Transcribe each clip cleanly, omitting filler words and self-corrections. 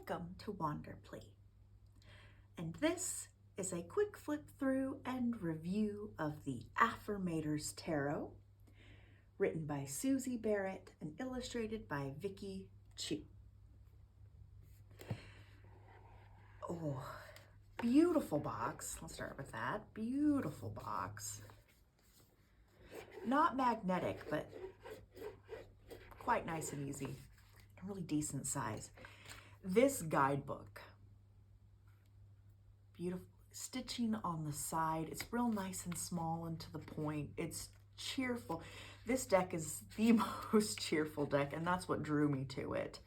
Welcome to Wanderplay. And this is a quick flip through and review of the Affirmators Tarot, written by Suzi Barrett and illustrated by Vikki Chu. Oh, beautiful box. Let's start with that. Beautiful box. Not magnetic, but quite nice and easy. A really decent size. This guidebook, beautiful stitching on the side. It's real nice and small and to the point. It's cheerful. This deck is the most cheerful deck, and that's what drew me to it.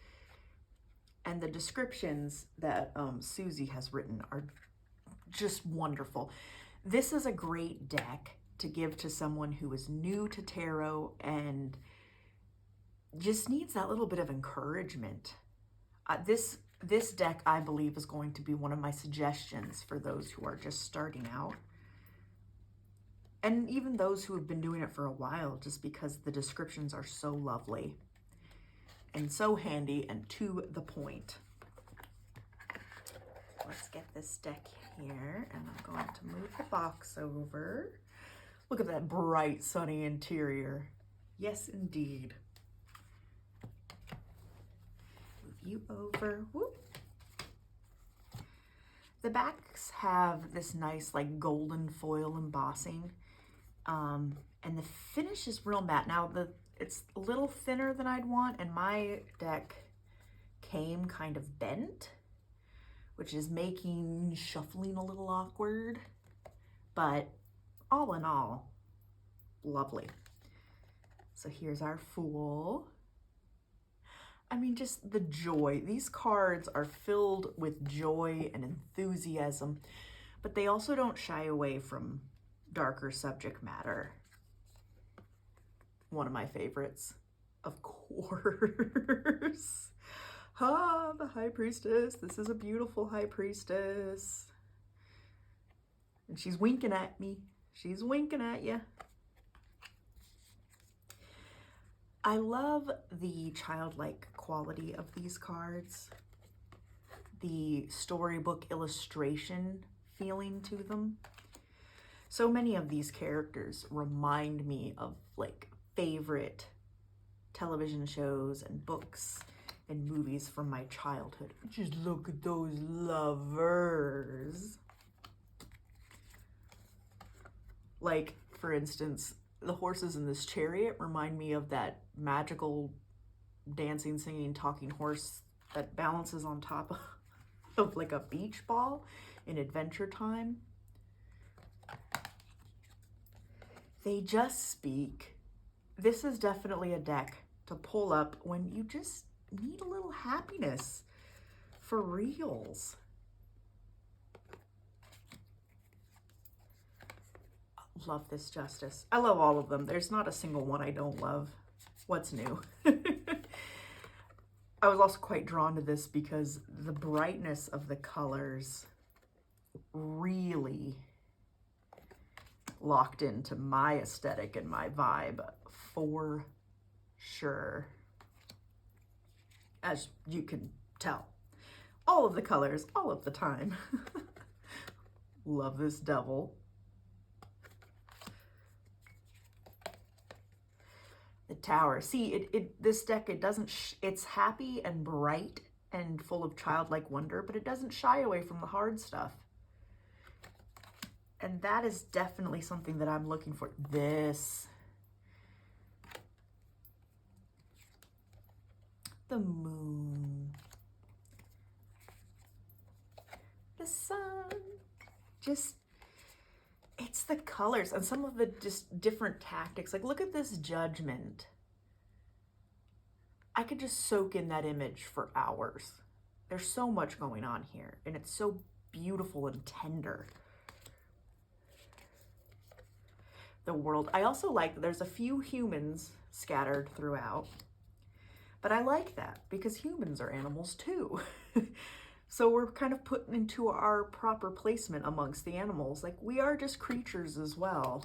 And the descriptions that Suzi has written are just wonderful. This is a great deck to give to someone who is new to tarot and just needs that little bit of encouragement. This deck, I believe, is going to be one of my suggestions for those who are just starting out. And even those who have been doing it for a while, just because the descriptions are so lovely and so handy and to the point. Let's get this deck here, and I'm going to move the box over. Look at that bright, sunny interior. Yes, indeed. You over. Whoop. The backs have this nice like golden foil embossing, and the finish is real matte. Now it's a little thinner than I'd want, and my deck came kind of bent, which is making shuffling a little awkward, but all in all, lovely. So here's our Fool. I mean, just the joy. These cards are filled with joy and enthusiasm, but they also don't shy away from darker subject matter. One of my favorites, of course. Ah, the High Priestess. This is a beautiful High Priestess. And she's winking at me. She's winking at you. I love the childlike quality of these cards, the storybook illustration feeling to them. So many of these characters remind me of like favorite television shows and books and movies from my childhood. Just look at those lovers. Like, for instance, the horses in this chariot remind me of that magical dancing, singing, talking horse that balances on top of like a beach ball in Adventure Time. They just speak. This is definitely a deck to pull up when you just need a little happiness for reals. Love this Justice. I love all of them. There's not a single one I don't love. What's new? I was also quite drawn to this because the brightness of the colors really locked into my aesthetic and my vibe for sure. As you can tell, all of the colors, all of the time. Love this Devil. The Tower. See, this deck, it doesn't, it's happy and bright and full of childlike wonder, but it doesn't shy away from the hard stuff. And that is definitely something that I'm looking for. This. The Moon. The Sun. Just, it's the colors and some of the just different tactics. Like, look at this Judgment. I could just soak in that image for hours. There's so much going on here, and it's so beautiful and tender. The World. I also like, there's a few humans scattered throughout, but I like that because humans are animals too. So we're kind of put into our proper placement amongst the animals. Like, we are just creatures as well.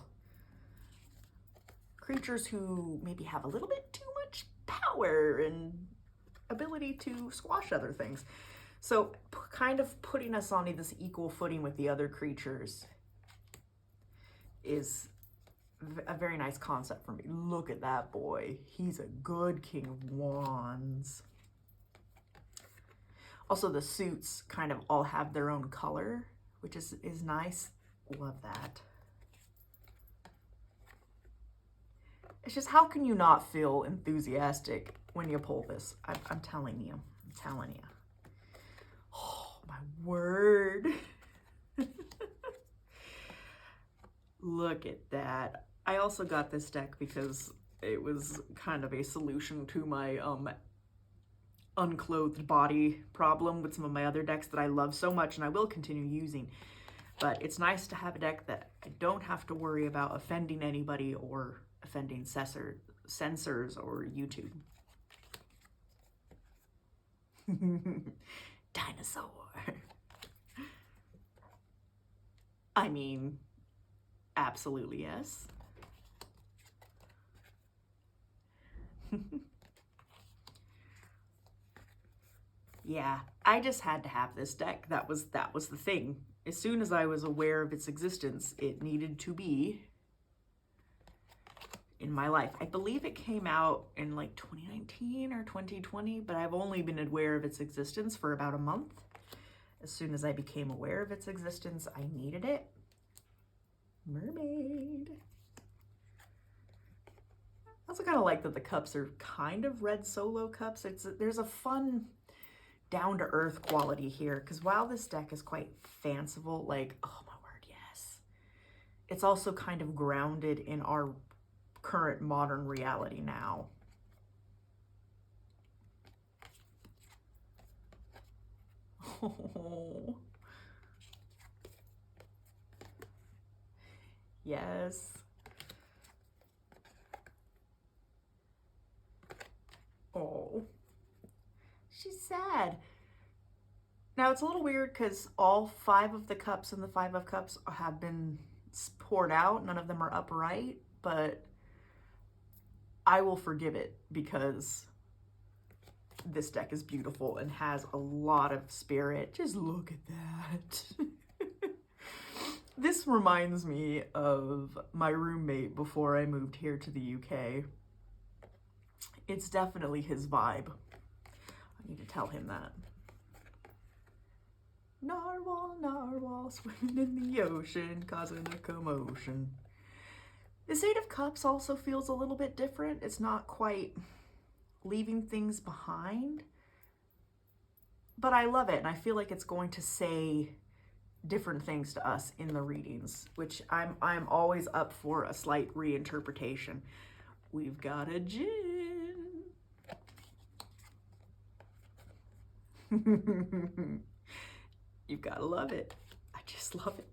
Creatures who maybe have a little bit too much power and ability to squash other things. So kind of putting us on this equal footing with the other creatures is a very nice concept for me. Look at that boy. He's a good King of Wands. Also, the suits kind of all have their own color, which is nice. Love that. It's just, how can you not feel enthusiastic when you pull this? I'm telling you. I'm telling you. Oh, my word. Look at that. I also got this deck because it was kind of a solution to my unclothed body problem with some of my other decks that I love so much and I will continue using. But it's nice to have a deck that I don't have to worry about offending anybody or offending censors or YouTube. Dinosaur. I mean, absolutely yes. Yeah, I just had to have this deck. That was the thing. As soon as I was aware of its existence, it needed to be in my life. I believe it came out in like 2019 or 2020, but I've only been aware of its existence for about a month. As soon as I became aware of its existence, I needed it. Mermaid. I also kind of like that the cups are kind of red solo cups. There's a fun down-to-earth quality here, because while this deck is quite fanciful, like, oh my word, yes, it's also kind of grounded in our current modern reality now. Oh. Yes. Oh. She's sad. Now, it's a little weird because all 5 of the cups in the 5 of Cups have been poured out. None of them are upright, but I will forgive it because this deck is beautiful and has a lot of spirit. Just look at that. This reminds me of my roommate before I moved here to the UK. It's definitely his vibe. I need to tell him that. Narwhal, narwhal, swimming in the ocean, causing a commotion. This 8 of Cups also feels a little bit different. It's not quite leaving things behind, but I love it, and I feel like it's going to say different things to us in the readings, which I'm always up for a slight reinterpretation. We've got a djinn. You've gotta love it. I just love it.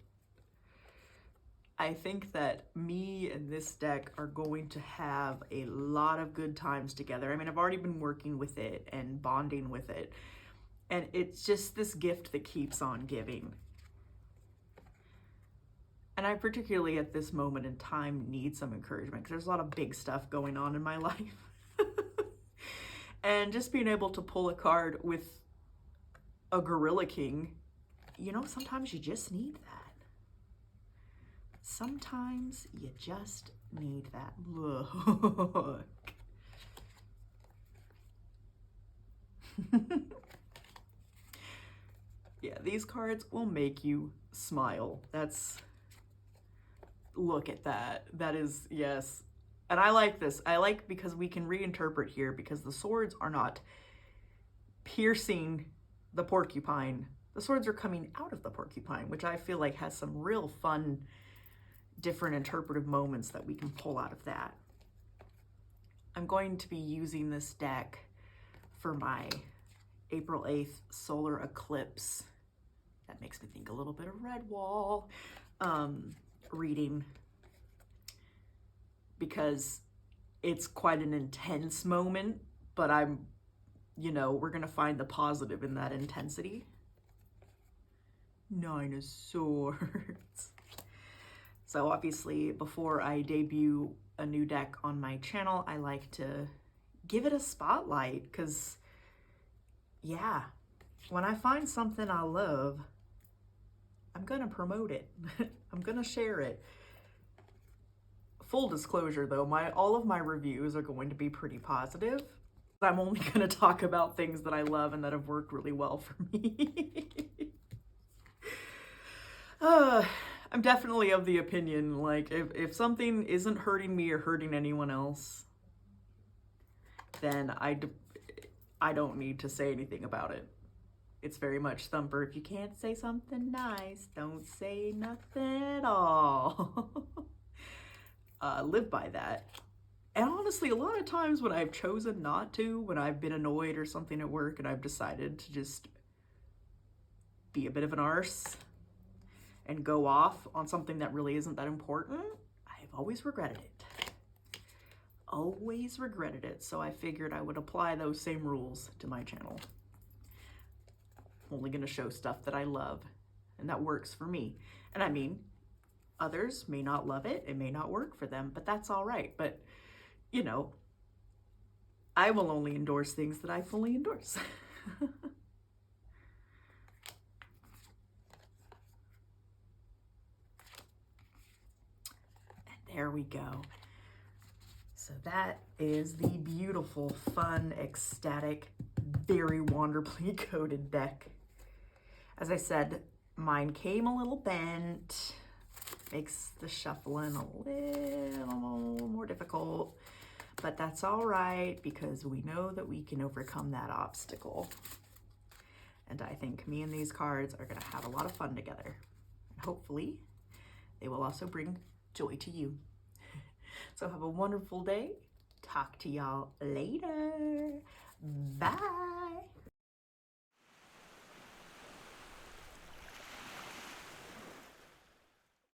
I think that me and this deck are going to have a lot of good times together. I mean, I've already been working with it and bonding with it, and it's just this gift that keeps on giving. And I particularly at this moment in time need some encouragement because there's a lot of big stuff going on in my life. And just being able to pull a card with a Gorilla King, you know, sometimes you just need that. Sometimes you just need that. Look. Yeah, these cards will make you smile. Look at that. That is, yes. And I like this. I like because we can reinterpret here because the swords are not piercing the porcupine. The swords are coming out of the porcupine, which I feel like has some real fun, different interpretive moments that we can pull out of that. I'm going to be using this deck for my April 8th solar eclipse. That makes me think a little bit of Redwall reading, because it's quite an intense moment, but we're gonna find the positive in that intensity. 9 of Swords. So obviously, before I debut a new deck on my channel, I like to give it a spotlight, because yeah, when I find something I love, I'm gonna promote it. I'm gonna share it. Full disclosure though, all of my reviews are going to be pretty positive. I'm only gonna talk about things that I love and that have worked really well for me. I'm definitely of the opinion, like, if something isn't hurting me or hurting anyone else, then I don't need to say anything about it. It's very much Thumper, if you can't say something nice, don't say nothing at all. Live by that. And honestly, a lot of times when I've chosen not to, when I've been annoyed or something at work and I've decided to just be a bit of an arse and go off on something that really isn't that important, I've always regretted it. Always regretted it. So I figured I would apply those same rules to my channel. I'm only gonna show stuff that I love and that works for me. And I mean, others may not love it, it may not work for them, but that's all right. But you know, I will only endorse things that I fully endorse. There we go. So that is the beautiful, fun, ecstatic, very wonderfully coated deck. As I said, mine came a little bent, makes the shuffling a little more difficult, but that's all right because we know that we can overcome that obstacle. And I think me and these cards are gonna have a lot of fun together. And hopefully, they will also bring joy to you. So have a wonderful day. Talk to y'all later. Bye.